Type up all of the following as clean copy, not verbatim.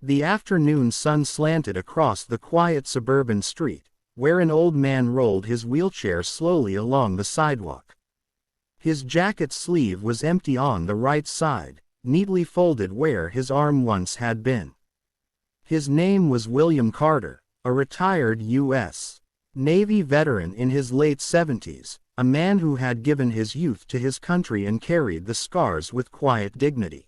The afternoon sun slanted across the quiet suburban street, where an old man rolled his wheelchair slowly along the sidewalk. His jacket sleeve was empty on the right side, neatly folded where his arm once had been. His name was William Carter, a retired U.S. Navy veteran in his late 70s, a man who had given his youth to his country and carried the scars with quiet dignity.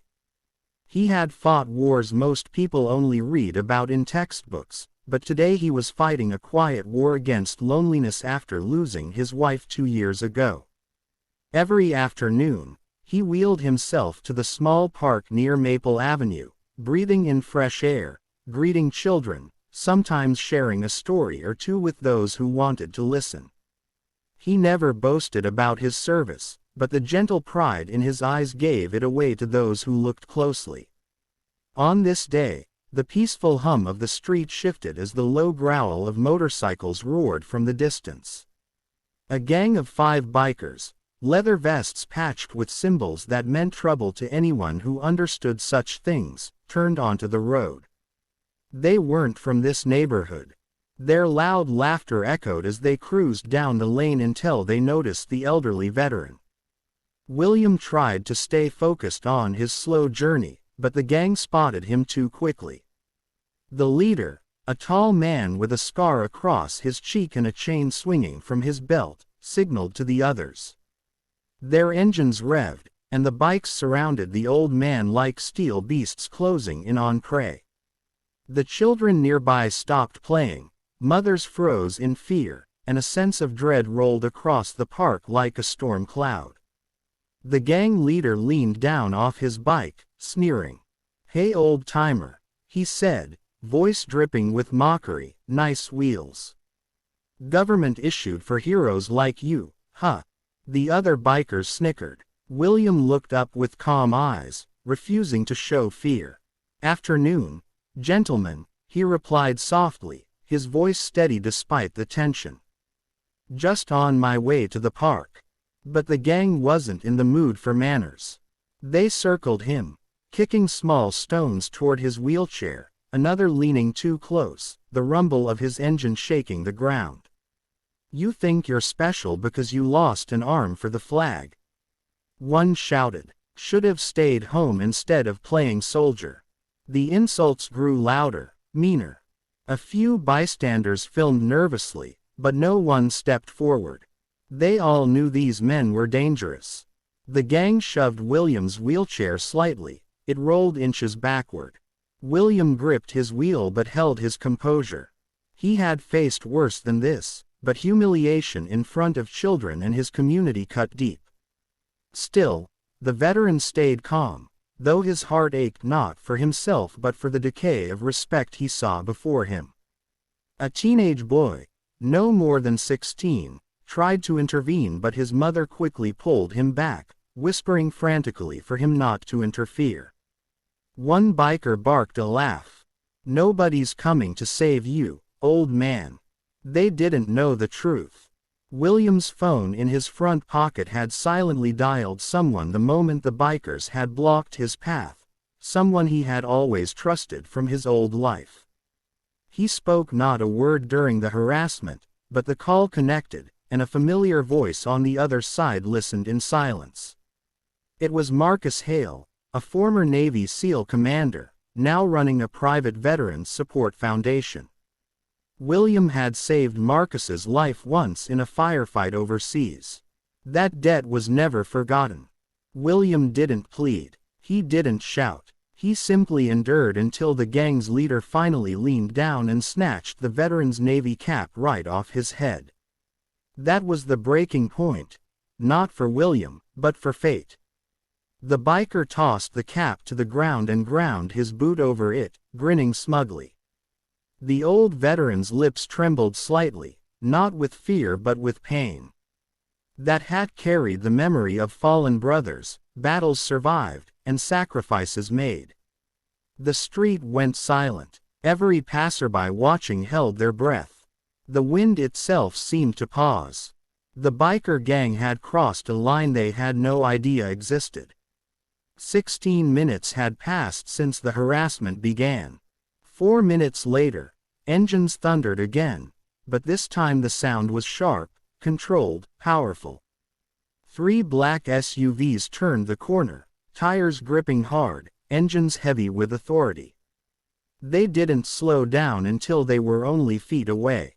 He had fought wars most people only read about in textbooks, but today he was fighting a quiet war against loneliness after losing his wife 2 years ago. Every afternoon, he wheeled himself to the small park near Maple Avenue, breathing in fresh air, greeting children, sometimes sharing a story or two with those who wanted to listen. He never boasted about his service, but the gentle pride in his eyes gave it away to those who looked closely. On this day, the peaceful hum of the street shifted as the low growl of motorcycles roared from the distance. A gang of 5 bikers, leather vests patched with symbols that meant trouble to anyone who understood such things, turned onto the road. They weren't from this neighborhood. Their loud laughter echoed as they cruised down the lane until they noticed the elderly veteran. William tried to stay focused on his slow journey, but the gang spotted him too quickly. The leader, a tall man with a scar across his cheek and a chain swinging from his belt, signaled to the others. Their engines revved, and the bikes surrounded the old man like steel beasts closing in on prey. The children nearby stopped playing, mothers froze in fear, and a sense of dread rolled across the park like a storm cloud. The gang leader leaned down off his bike, sneering. "Hey old-timer," he said, voice dripping with mockery, "nice wheels. Government issued for heroes like you, huh?" The other bikers snickered. William looked up with calm eyes, refusing to show fear. "Afternoon, gentlemen," he replied softly, his voice steady despite the tension. "Just on my way to the park." But the gang wasn't in the mood for manners. They circled him, kicking small stones toward his wheelchair, another leaning too close, the rumble of his engine shaking the ground. "You think you're special because you lost an arm for the flag?" one shouted. "Should have stayed home instead of playing soldier." The insults grew louder, meaner. A few bystanders filmed nervously, but no one stepped forward. They all knew these men were dangerous. The gang shoved William's wheelchair slightly, it rolled inches backward. William gripped his wheel but held his composure. He had faced worse than this, but humiliation in front of children and his community cut deep. Still, the veteran stayed calm, though his heart ached not for himself but for the decay of respect he saw before him. A teenage boy, no more than 16, tried to intervene but his mother quickly pulled him back, whispering frantically for him not to interfere. One biker barked a laugh. "Nobody's coming to save you, old man." They didn't know the truth. William's phone in his front pocket had silently dialed someone the moment the bikers had blocked his path, someone he had always trusted from his old life. He spoke not a word during the harassment, but the call connected, and a familiar voice on the other side listened in silence. It was Marcus Hale, a former Navy SEAL commander, now running a private veterans support foundation. William had saved Marcus's life once in a firefight overseas. That debt was never forgotten. William didn't plead. He didn't shout. He simply endured until the gang's leader finally leaned down and snatched the veteran's Navy cap right off his head. That was the breaking point. Not for William, but for fate. The biker tossed the cap to the ground and ground his boot over it, grinning smugly. The old veteran's lips trembled slightly, not with fear but with pain. That hat carried the memory of fallen brothers, battles survived, and sacrifices made. The street went silent. Every passerby watching held their breath. The wind itself seemed to pause. The biker gang had crossed a line they had no idea existed. 16 minutes had passed since the harassment began. 4 minutes later, engines thundered again, but this time the sound was sharp, controlled, powerful. 3 black SUVs turned the corner, tires gripping hard, engines heavy with authority. They didn't slow down until they were only feet away.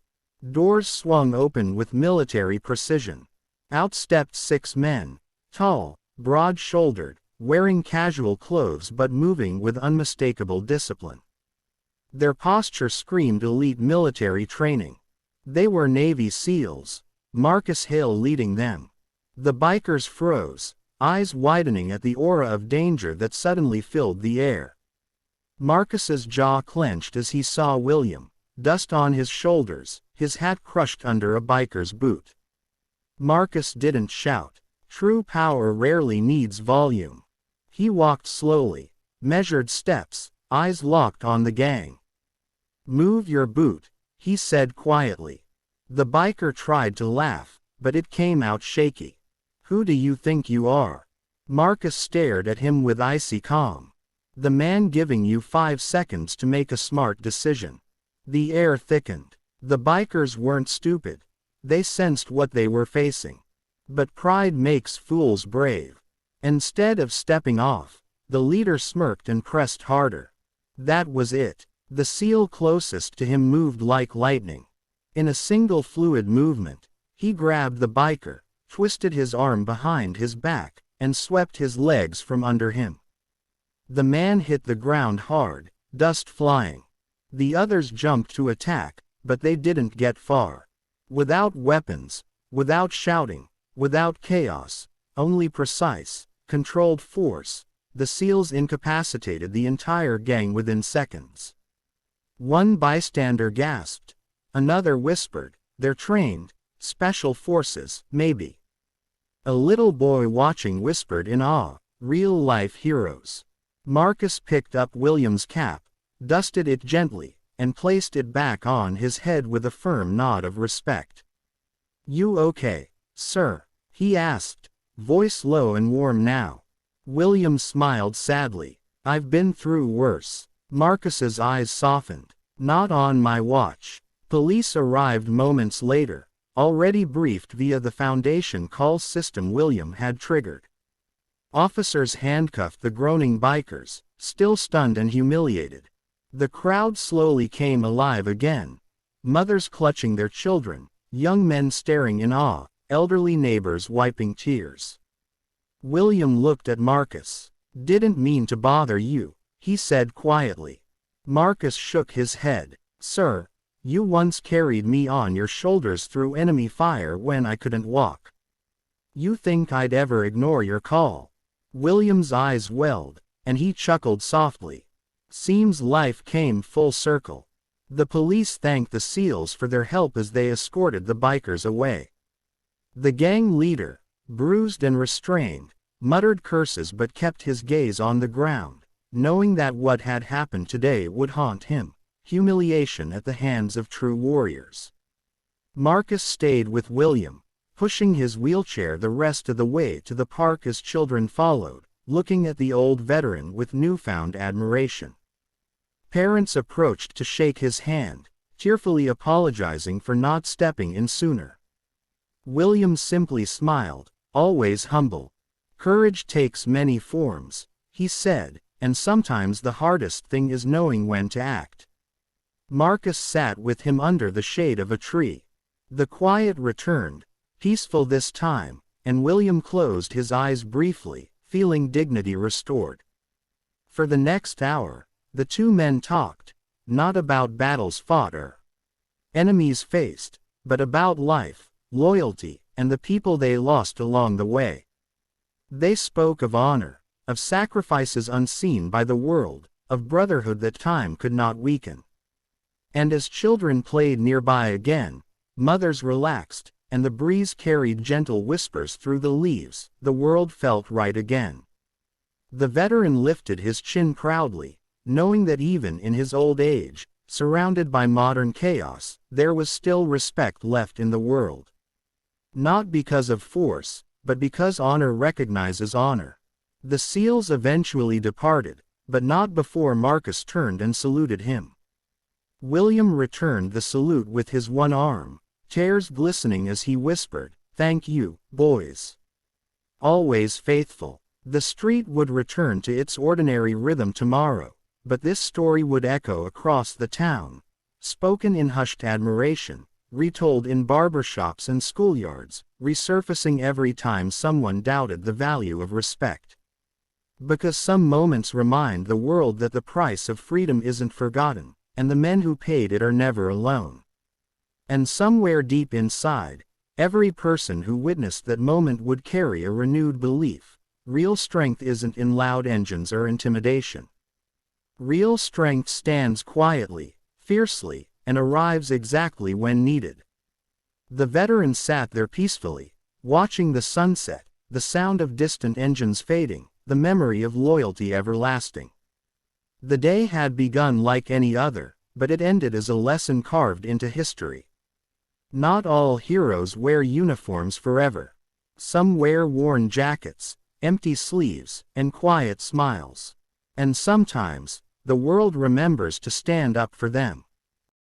Doors swung open with military precision. Out stepped 6 men, tall, broad-shouldered, wearing casual clothes but moving with unmistakable discipline. Their posture screamed elite military training. They were Navy SEALs, Marcus Hale leading them. The bikers froze, eyes widening at the aura of danger that suddenly filled the air. Marcus's jaw clenched as he saw William, dust on his shoulders, his hat crushed under a biker's boot. Marcus didn't shout. True power rarely needs volume. He walked slowly, measured steps, eyes locked on the gang. "Move your boot," he said quietly. The biker tried to laugh, but it came out shaky. "Who do you think you are?" Marcus stared at him with icy calm. "The man giving you 5 seconds to make a smart decision." The air thickened. The bikers weren't stupid. They sensed what they were facing. But pride makes fools brave. Instead of stepping off, the leader smirked and pressed harder. That was it. The SEAL closest to him moved like lightning. In a single fluid movement, he grabbed the biker, twisted his arm behind his back, and swept his legs from under him. The man hit the ground hard, dust flying. The others jumped to attack, but they didn't get far. Without weapons, without shouting, without chaos, only precise, controlled force, the SEALs incapacitated the entire gang within seconds. One bystander gasped. Another whispered, "They're trained, special forces, maybe." A little boy watching whispered in awe, "Real-life heroes." Marcus picked up William's cap, dusted it gently, and placed it back on his head with a firm nod of respect. "You okay, sir?" he asked, voice low and warm now. William smiled sadly. "I've been through worse." Marcus's eyes softened. "Not on my watch." Police arrived moments later, already briefed via the Foundation call system William had triggered. Officers handcuffed the groaning bikers, still stunned and humiliated. The crowd slowly came alive again. Mothers clutching their children, young men staring in awe, elderly neighbors wiping tears. William looked at Marcus. "Didn't mean to bother you," he said quietly. Marcus shook his head. "Sir, you once carried me on your shoulders through enemy fire when I couldn't walk. You think I'd ever ignore your call?" William's eyes welled, and he chuckled softly. "Seems life came full circle." The police thanked the SEALs for their help as they escorted the bikers away. The gang leader, bruised and restrained, muttered curses but kept his gaze on the ground, knowing that what had happened today would haunt him, humiliation at the hands of true warriors. Marcus stayed with William, pushing his wheelchair the rest of the way to the park as children followed, looking at the old veteran with newfound admiration. Parents approached to shake his hand, tearfully apologizing for not stepping in sooner. William simply smiled, always humble. "Courage takes many forms," he said, "and sometimes the hardest thing is knowing when to act." Marcus sat with him under the shade of a tree. The quiet returned, peaceful this time, and William closed his eyes briefly, feeling dignity restored. For the next hour, the two men talked, not about battles fought or enemies faced, but about life, loyalty, and the people they lost along the way. They spoke of honor, of sacrifices unseen by the world, of brotherhood that time could not weaken. And as children played nearby again, mothers relaxed, and the breeze carried gentle whispers through the leaves, the world felt right again. The veteran lifted his chin proudly, knowing that even in his old age, surrounded by modern chaos, there was still respect left in the world. Not because of force, but because honor recognizes honor. The SEALs eventually departed, but not before Marcus turned and saluted him. William returned the salute with his one arm, tears glistening as he whispered, "Thank you, boys. Always faithful." The street would return to its ordinary rhythm tomorrow, but this story would echo across the town, spoken in hushed admiration, retold in barbershops and schoolyards, resurfacing every time someone doubted the value of respect. Because some moments remind the world that the price of freedom isn't forgotten, and the men who paid it are never alone. And somewhere deep inside, every person who witnessed that moment would carry a renewed belief: real strength isn't in loud engines or intimidation. Real strength stands quietly, fiercely, and arrives exactly when needed. The veterans sat there peacefully, watching the sunset, the sound of distant engines fading, the memory of loyalty everlasting. The day had begun like any other, but it ended as a lesson carved into history. Not all heroes wear uniforms forever. Some wear worn jackets, empty sleeves, and quiet smiles. And sometimes, the world remembers to stand up for them.